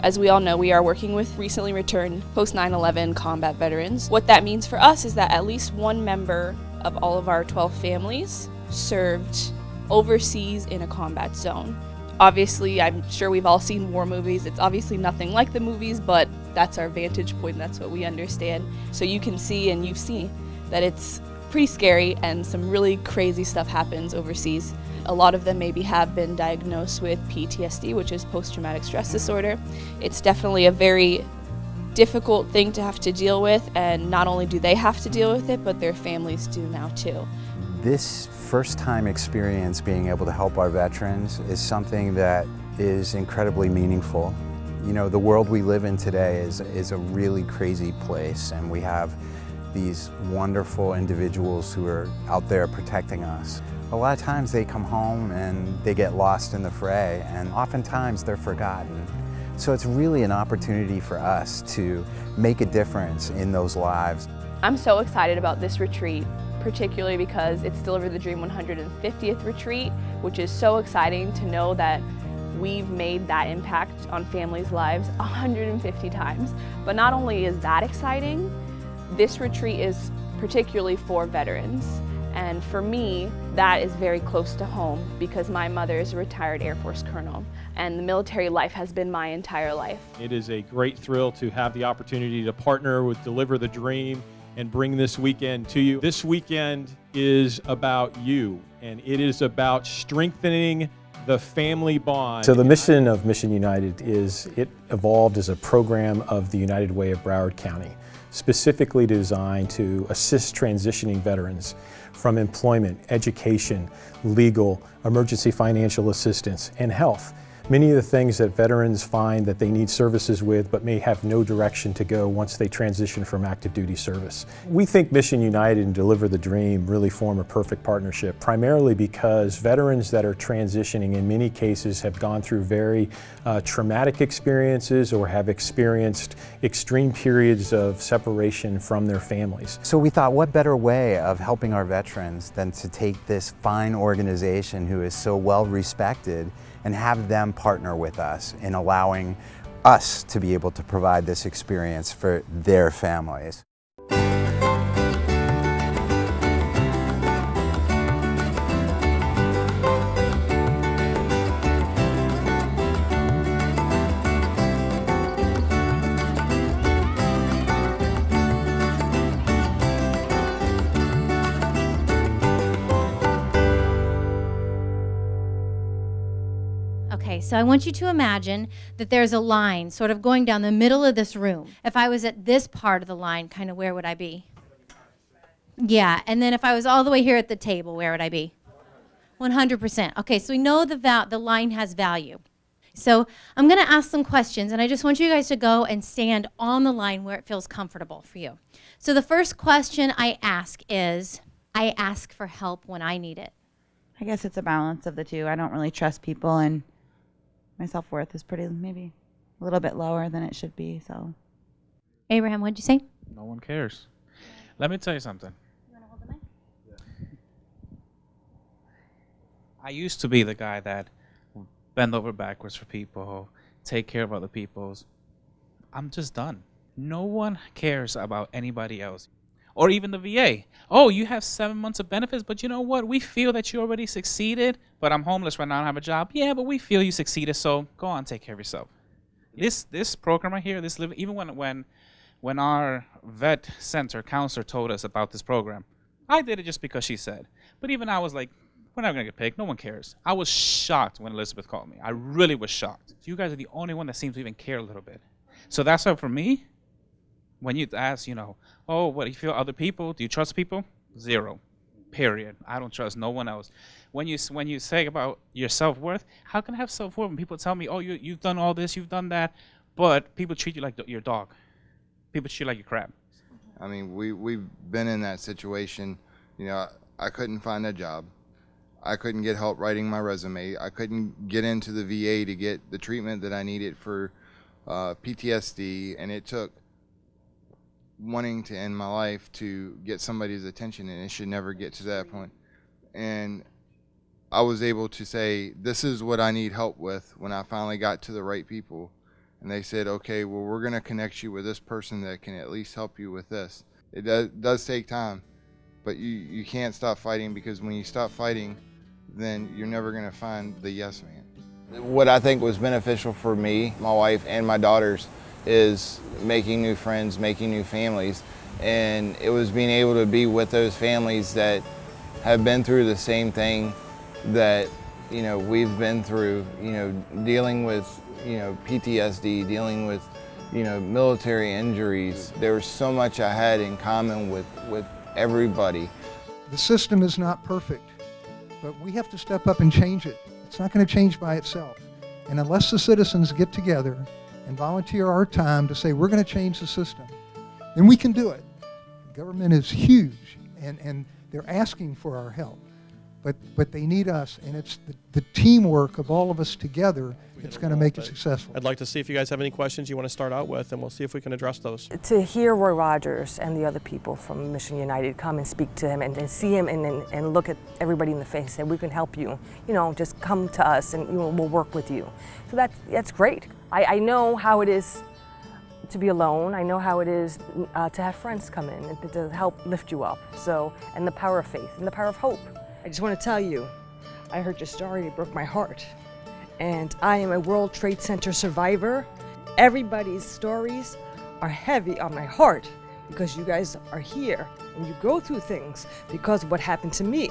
As we all know, we are working with recently returned post 9/11 combat veterans. What that means for us is that at least one member of all of our 12 families served overseas in a combat zone. Obviously, I'm sure we've all seen war movies. It's obviously nothing like the movies, but that's our vantage point, that's what we understand. So you can see and you see that it's pretty scary and some really crazy stuff happens overseas. A lot of them maybe have been diagnosed with PTSD, which is post-traumatic stress disorder. It's definitely a very difficult thing to have to deal with, and not only do they have to deal with it, but their families do now too. This first-time experience being able to help our veterans is something that is incredibly meaningful. You know, the world we live in today is a really crazy place, and we have these wonderful individuals who are out there protecting us. A lot of times they come home and they get lost in the fray, and oftentimes they're forgotten. So it's really an opportunity for us to make a difference in those lives. I'm so excited about this retreat, particularly because it's Deliver the Dream 150th retreat, which is so exciting to know that we've made that impact on families' lives 150 times. But not only is that exciting, this retreat is particularly for veterans. And for me, that is very close to home because my mother is a retired Air Force colonel, and the military life has been my entire life. It is a great thrill to have the opportunity to partner with Deliver the Dream and bring this weekend to you. This weekend is about you, and it is about strengthening the family bond. So the mission of Mission United is, it evolved as a program of the United Way of Broward County, specifically designed to assist transitioning veterans from employment, education, legal, emergency financial assistance, and health. Many of the things that veterans find that they need services with but may have no direction to go once they transition from active duty service. We think Mission United and Deliver the Dream really form a perfect partnership, primarily because veterans that are transitioning in many cases have gone through very traumatic experiences or have experienced extreme periods of separation from their families. So we thought, what better way of helping our veterans than to take this fine organization who is so well respected and have them partner with us in allowing us to be able to provide this experience for their families. Okay, so I want you to imagine that there's a line sort of going down the middle of this room. If I was at this part of the line, kind of where would I be? Yeah, and then if I was all the way here at the table, where would I be? 100%. Okay, so we know the line has value. So I'm going to ask some questions, and I just want you guys to go and stand on the line where it feels comfortable for you. So the first question I ask is, I ask for help when I need it. I guess it's a balance of the two. I don't really trust people, and my self-worth is maybe a little bit lower than it should be. So, Abraham, what'd you say? No one cares. Let me tell you something. You want to hold the mic? I used to be the guy that would bend over backwards for people, take care of other people's. I'm just done. No one cares about anybody else. Or even the VA. Oh, you have 7 months of benefits, but you know what? We feel that you already succeeded, but I'm homeless right now, I don't have a job. Yeah, but we feel you succeeded, so go on, take care of yourself. This program right here, even when our vet center counselor told us about this program, I did it just because she said. But even I was like, we're not gonna get picked, no one cares. I was shocked when Elizabeth called me. I really was shocked. You guys are the only one that seems to even care a little bit. So that's why for me, when you ask, oh, what do you feel other people? Do you trust people? Zero. Period. I don't trust no one else. When you say about your self-worth, how can I have self-worth when people tell me, oh, you've done all this, you've done that, but people treat you like your dog. People treat you like your crap. I mean, we've been in that situation. I couldn't find a job. I couldn't get help writing my resume. I couldn't get into the VA to get the treatment that I needed for PTSD, and it took wanting to end my life to get somebody's attention, and it should never get to that point. And I was able to say, this is what I need help with when I finally got to the right people. and they said, okay, well, we're going to connect you with this person that can at least help you with this. It does take time, but you can't stop fighting, because when you stop fighting, then you're never going to find the yes man. What I think was beneficial for me, my wife, and my daughters is making new friends, making new families, and it was being able to be with those families that have been through the same thing that, you know, we've been through, you know, dealing with, you know, PTSD, dealing with, you know, military injuries. There was so much I had in common with everybody. The system is not perfect, but we have to step up and change it. It's not going to change by itself. And unless the citizens get together and volunteer our time to say we're going to change the system, then we can do it. Government is huge, and they're asking for our help. But they need us, and it's the teamwork of all of us together that's going to make it successful. I'd like to see if you guys have any questions you want to start out with, and we'll see if we can address those. To hear Roy Rogers and the other people from Mission United come and speak to him and see him and look at everybody in the face and say, we can help you, you know, just come to us and we'll work with you. So that's great. I know how it is to be alone. I know how it is to have friends come in and to help lift you up. So, and the power of faith and the power of hope. I just want to tell you, I heard your story, it broke my heart. And I am a World Trade Center survivor. Everybody's stories are heavy on my heart because you guys are here and you go through things because of what happened to me.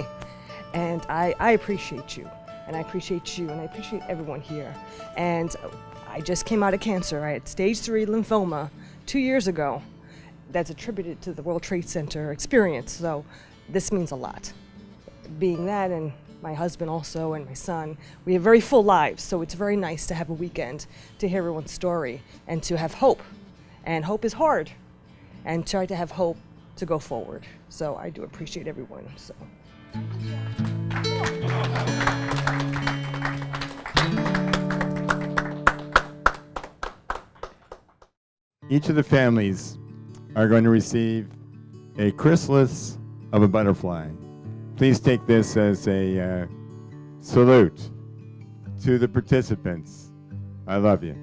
And I appreciate you, and I appreciate you, and I appreciate everyone here. And I just came out of cancer. I had stage 3 lymphoma 2 years ago. That's attributed to the World Trade Center experience, so this means a lot. Being that, and my husband also, and my son, we have very full lives, so it's very nice to have a weekend to hear everyone's story and to have hope. And hope is hard, and try to have hope to go forward. So I do appreciate everyone. So. Each of the families are going to receive a chrysalis of a butterfly. Please take this as a salute to the participants. I love you.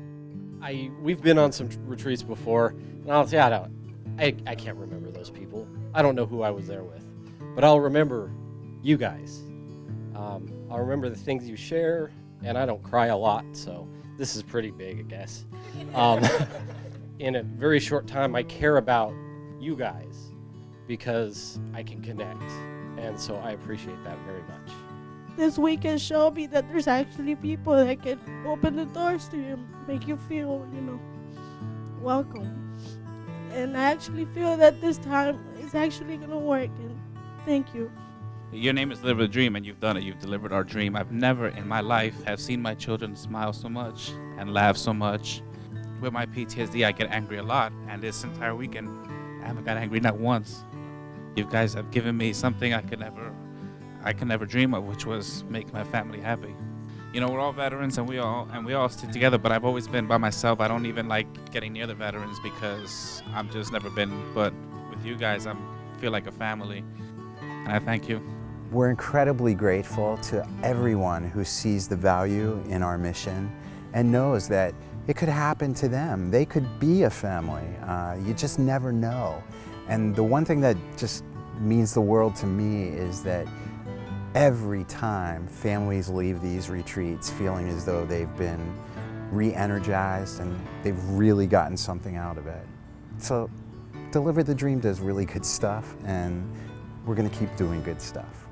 We've been on some retreats before, and I'll say I can't remember those people. I don't know who I was there with, but I'll remember you guys. I'll remember the things you share, and I don't cry a lot, so this is pretty big, I guess. In a very short time, I care about you guys because I can connect. And so I appreciate that very much. This weekend showed me that there's actually people that can open the doors to you, make you feel, you know, welcome. And I actually feel that this time it's actually going to work, and thank you. Your name is Deliver the Dream, and you've done it. You've delivered our dream. I've never in my life have seen my children smile so much and laugh so much. With my PTSD, I get angry a lot, and this entire weekend, I haven't got angry not once. You guys have given me something I could never dream of, which was make my family happy. You know, we're all veterans and we all stick together, but I've always been by myself. I don't even like getting near the veterans because I've just never been. But with you guys, I feel like a family, and I thank you. We're incredibly grateful to everyone who sees the value in our mission and knows that it could happen to them. They could be a family. You just never know. And the one thing that just means the world to me is that every time families leave these retreats feeling as though they've been re-energized and they've really gotten something out of it. So Deliver the Dream does really good stuff, and we're going to keep doing good stuff.